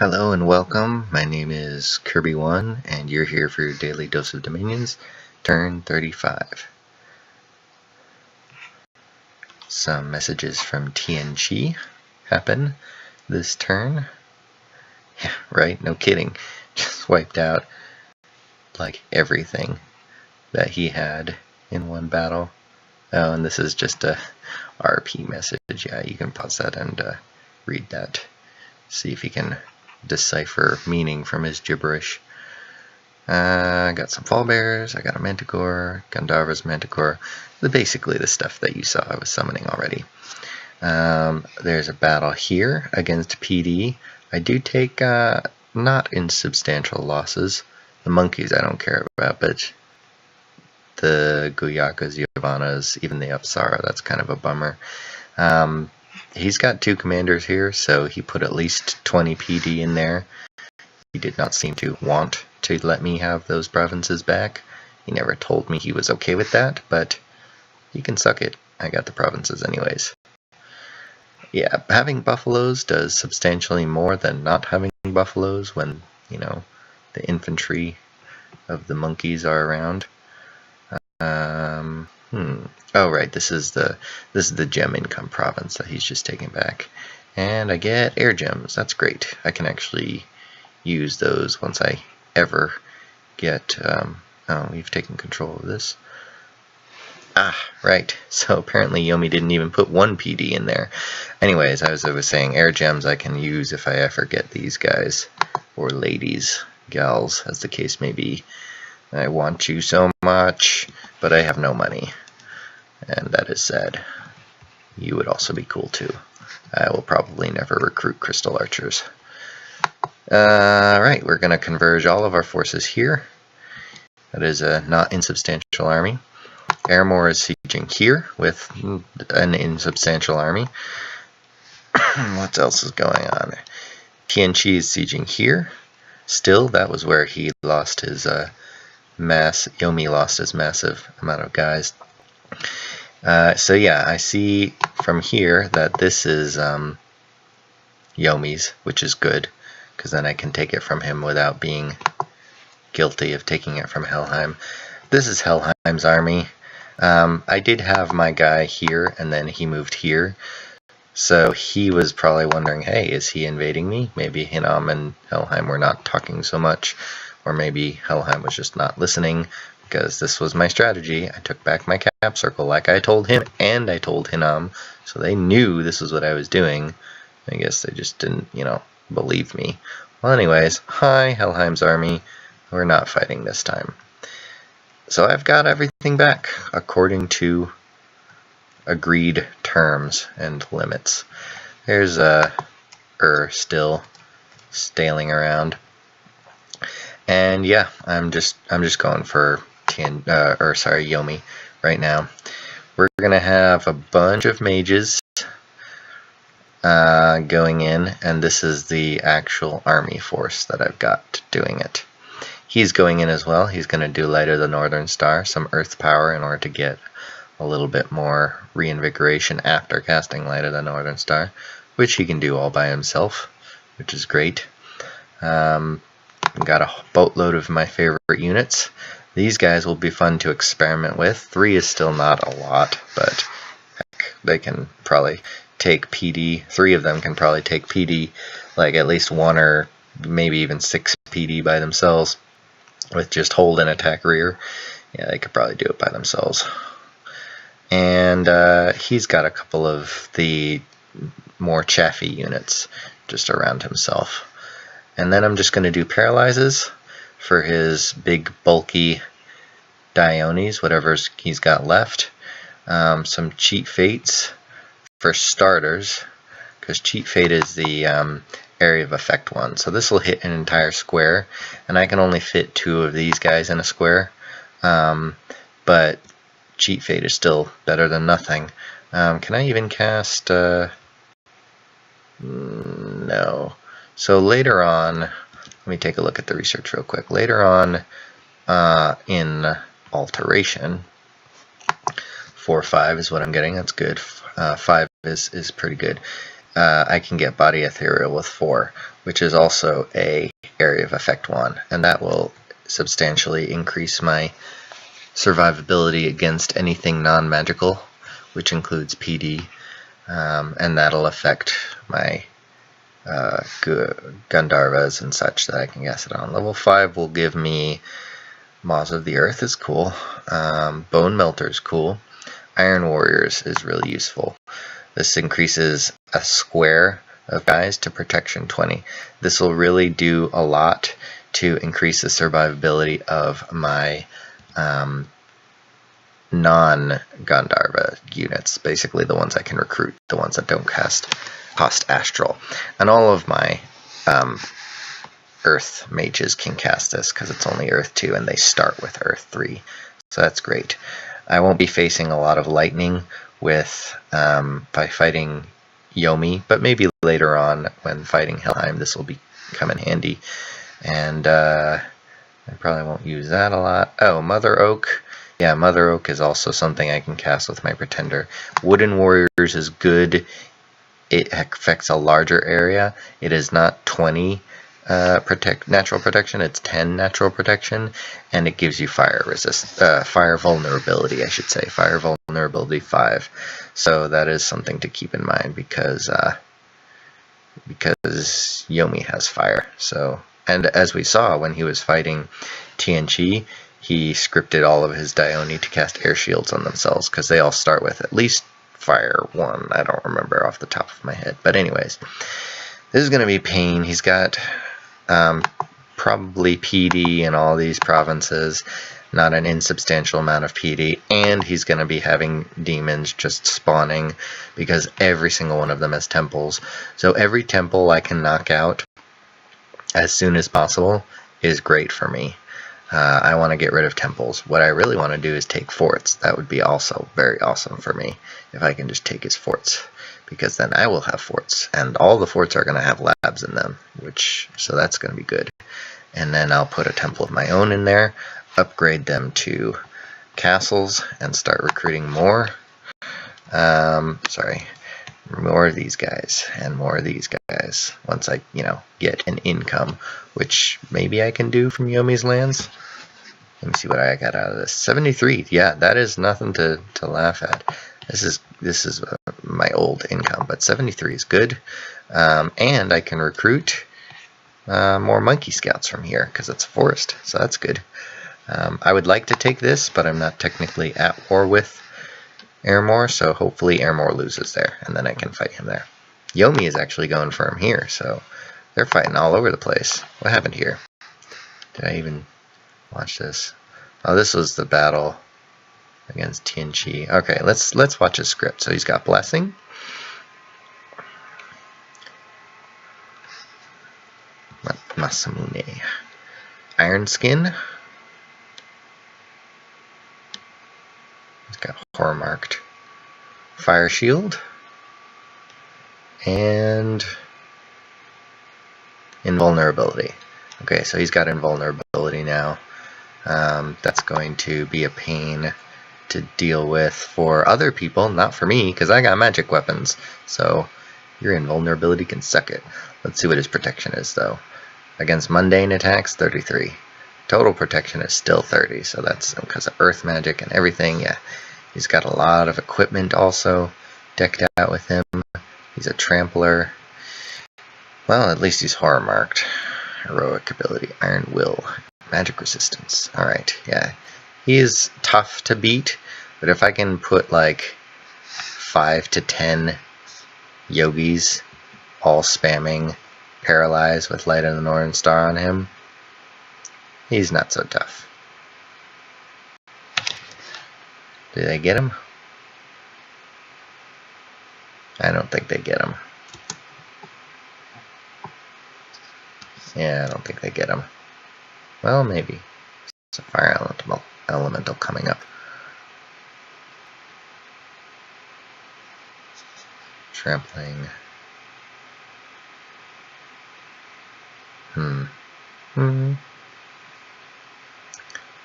Hello and welcome. My name is kirbyone, and you're here for your daily dose of Dominions, turn 35. Some messages from TNG happen this turn. Yeah, right? No kidding. Just wiped out like everything that he had in one battle. Oh, and this is just a RP message. Yeah, you can pause that and read that. See if you can decipher meaning from his gibberish. I got some fall bears, I got a manticore, Gandharva's manticore, basically the stuff that you saw I was summoning already. There's a battle here against PD. I do take not insubstantial losses. The monkeys I don't care about, but the Guyakas, Yavanas, even the Apsara, that's kind of a bummer. He's got two commanders here, so he put at least 20 PD in there. He did not seem to want to let me have those provinces back. He never told me he was okay with that, but he can suck it. I got the provinces anyways. Yeah, having buffaloes does substantially more than not having buffaloes when, you know, the infantry of the monkeys are around. Oh right, this is the gem income province that he's just taking back. And I get air gems. That's great. I can actually use those once I ever get oh, we've taken control of this. Ah, right. So apparently Yomi didn't even put one PD in there. Anyways, as I was saying, air gems I can use if I ever get these guys, or ladies, gals, as the case may be. I want you so much, but I have no money. And that is sad. You would also be cool too. I will probably never recruit crystal archers. Right, we're going to converge all of our forces here. That is a not insubstantial army. Airmore is sieging here with an insubstantial army. What else is going on? TNG is sieging here. Still, that was where he lost his Yomi lost his massive amount of guys. So yeah, I see from here that this is Yomi's, which is good, because then I can take it from him without being guilty of taking it from Helheim. This is Helheim's army. I did have my guy here, and then he moved here. So he was probably wondering, hey, is he invading me? Maybe Hinam and Helheim were not talking so much, or maybe Helheim was just not listening, because this was my strategy. I took back my cap circle like I told him, and I told Hinam, so they knew this was what I was doing. I guess they just didn't, believe me. Well, anyways, hi, Helheim's army. We're not fighting this time. So I've got everything back according to agreed terms and limits. There's still staling around. And yeah, I'm just going for Yomi right now. We're gonna have a bunch of mages going in, and this is the actual army force that I've got doing it. He's going in as well. He's going to do Light of the Northern Star, some earth power in order to get a little bit more reinvigoration after casting Light of the Northern Star, which he can do all by himself, which is great. Got a boatload of my favorite units. These guys will be fun to experiment with. 3 is still not a lot, but heck, they can probably take PD. 3 of them can probably take PD, like at least 1 or maybe even 6 PD by themselves with just hold and attack rear. Yeah, they could probably do it by themselves. And he's got a couple of the more chaffy units just around himself. And then I'm just going to do paralyzes for his big bulky Diones, whatever he's got left. Some cheat fates for starters, because cheat fate is the area of effect one. So this will hit an entire square, and I can only fit 2 of these guys in a square. But cheat fate is still better than nothing. Can I even cast? No. So later on, let me take a look at the research real quick. Later on in alteration, 4/5 is what I'm getting. That's good. 5 is pretty good. I can get Body Ethereal with 4, which is also a Area of Effect 1, and that will substantially increase my survivability against anything non-magical, which includes PD, and that'll affect my Gandharvas and such that I can cast it on. Level 5 will give me Maws of the Earth is cool, Bone Melter is cool, Iron Warriors is really useful. This increases a square of guys to protection 20. This will really do a lot to increase the survivability of my non-Gandharva units, basically the ones I can recruit, the ones that don't cost Astral. And all of my Earth mages can cast this because it's only Earth 2 and they start with Earth 3. So that's great. I won't be facing a lot of lightning with by fighting Yomi, but maybe later on when fighting Helheim this will come in handy. And I probably won't use that a lot. Oh, Mother Oak. Yeah, Mother Oak is also something I can cast with my Pretender. Wooden Warriors is good. It affects a larger area. It is not 20 natural protection, it's 10 natural protection, and it gives you fire vulnerability, I should say. Fire vulnerability 5. So that is something to keep in mind because Yomi has fire. So, and as we saw when he was fighting Tianchi, he scripted all of his Dione to cast air shields on themselves because they all start with at least fire 1. I don't remember off the top of my head. But anyways, this is going to be pain. He's got probably PD in all these provinces, not an insubstantial amount of PD, and he's going to be having demons just spawning because every single one of them has temples. So every temple I can knock out as soon as possible is great for me. I want to get rid of temples. What I really want to do is take forts. That would be also very awesome for me if I can just take his forts, because then I will have forts, and all the forts are going to have labs in them, so that's going to be good. And then I'll put a temple of my own in there, upgrade them to castles, and start recruiting more. More of these guys and more of these guys once I, get an income, which maybe I can do from Yomi's lands. Let me see what I got out of this. 73. Yeah, that is nothing to laugh at. This is my old income, but 73 is good. And I can recruit more monkey scouts from here because it's a forest, so that's good. I would like to take this, but I'm not technically at war with Airmore, so hopefully Airmore loses there, and then I can fight him there. Yomi is actually going for him here, so they're fighting all over the place. What happened here? Did I even watch this? Oh, this was the battle against Tianchi. Okay, let's watch his script. So he's got Blessing. Masamune. Iron Skin. He's got Horror Marked. Fire Shield. And Invulnerability. Okay, so he's got Invulnerability now. That's going to be a pain to deal with for other people, not for me, because I got magic weapons. So your invulnerability can suck it. Let's see what his protection is, though. Against mundane attacks, 33. Total protection is still 30, so that's because of earth magic and everything. Yeah, he's got a lot of equipment also decked out with him. He's a trampler. Well, at least he's horror marked. Heroic ability, Iron Will, magic resistance. Alright, yeah. He is tough to beat, but if I can put like 5 to 10 yogis all spamming Paralyze with Light of the Northern Star on him, he's not so tough. Did they get him? I don't think they get him. Yeah, I don't think they get him. Well, maybe. It's a fire elemental coming up. Trampling.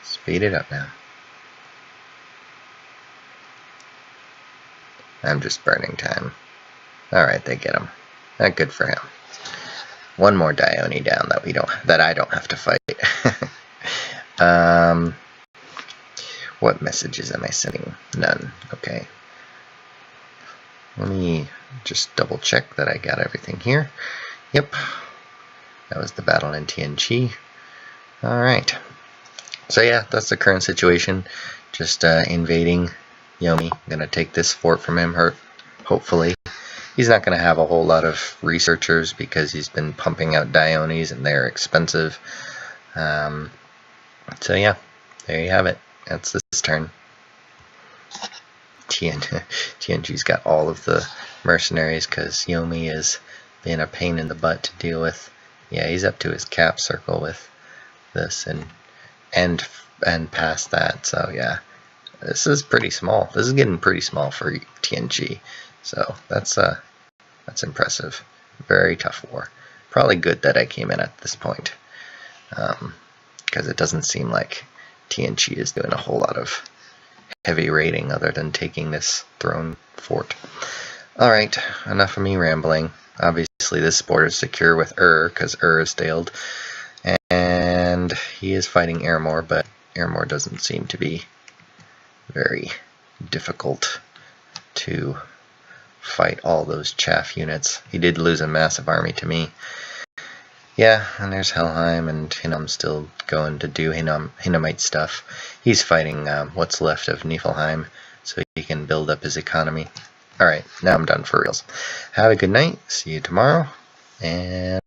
Speed it up now. I'm just burning time. Alright, they get him. Good for him. One more Dione down that I don't have to fight. What messages am I sending? None. Okay. Let me just double check that I got everything here. Yep. That was the battle in TNG. Alright. So yeah, that's the current situation. Just invading Yomi. I'm going to take this fort from him, hopefully. He's not going to have a whole lot of researchers because he's been pumping out Diones and they're expensive. So yeah, there you have it. That's this turn. TNG's got all of the mercenaries because Yomi is being a pain in the butt to deal with. Yeah, he's up to his cap circle with this and past that. So yeah, this is pretty small. This is getting pretty small for TNG. So that's impressive. Very tough war. Probably good that I came in at this point, because it doesn't seem like TNG is doing a whole lot of heavy raiding other than taking this throne fort. Alright, enough of me rambling. Obviously this border is secure with because is staled. And he is fighting Airmore, but Airmore doesn't seem to be very difficult to fight all those chaff units. He did lose a massive army to me. Yeah, and there's Helheim, and Hinnom's still going to do Hinnomite stuff. He's fighting what's left of Niflheim, so he can build up his economy. Alright, now I'm done for reals. Have a good night, see you tomorrow, and